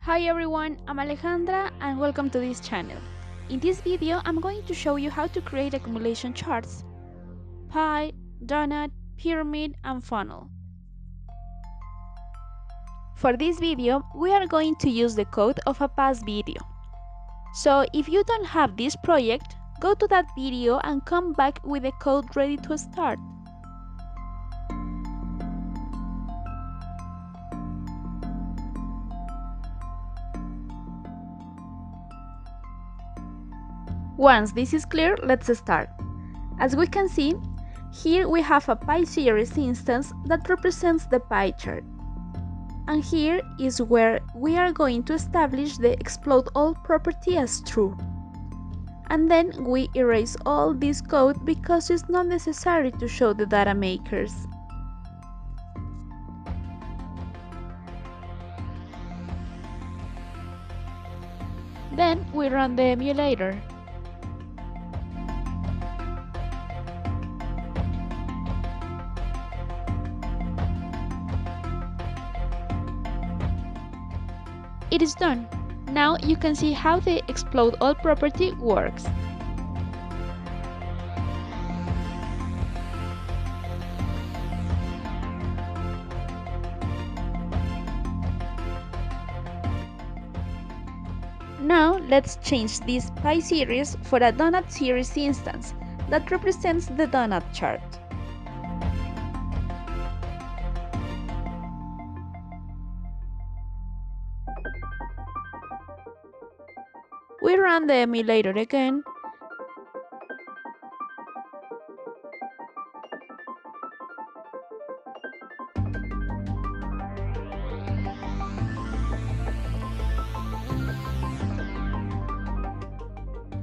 Hi everyone, I'm Alejandra and welcome to this channel. In this video, I'm going to show you how to create accumulation charts: pie, donut, pyramid, and funnel. For this video, we are going to use the code of a past video. So if you don't have this project, go to that video and come back with the code ready to start. Once this is clear, let's start. As we can see, here we have a pie series instance that represents the pie chart. And here is where we are going to establish the explode all property as true. And then we erase all this code because it's not necessary to show the data makers. Then we run the emulator. It is done. Now you can see how the explode all property works. Now let's change this pie series for a donut series instance that represents the Doughnut chart. We run the emulator again.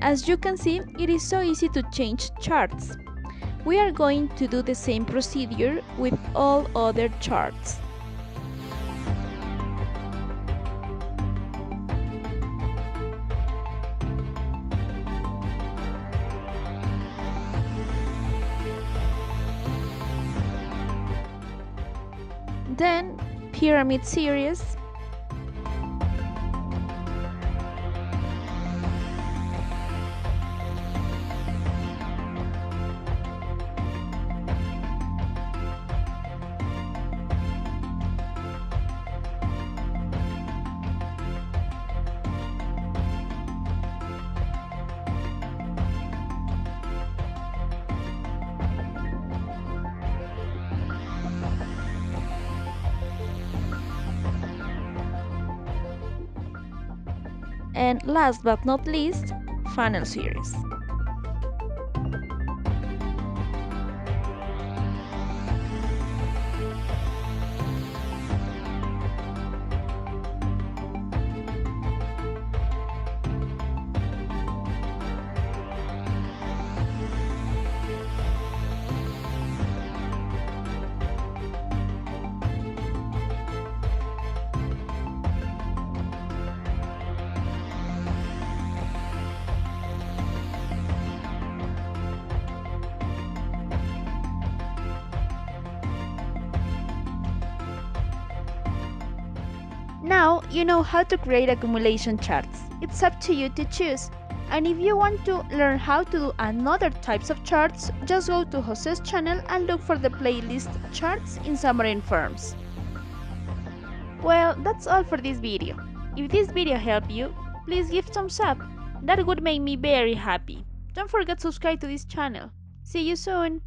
As you can see, it is so easy to change charts. We are going to do the same procedure with all other charts. Then pyramid series, and last but not least, funnel series. Now you know how to create accumulation charts. It's up to you to choose. And if you want to learn how to do another types of charts, just go to Jose's channel and look for the playlist Charts in Xamarin Forms. Well, that's all for this video. If this video helped you, please give thumbs up. That would make me very happy. Don't forget to subscribe to this channel. See you soon!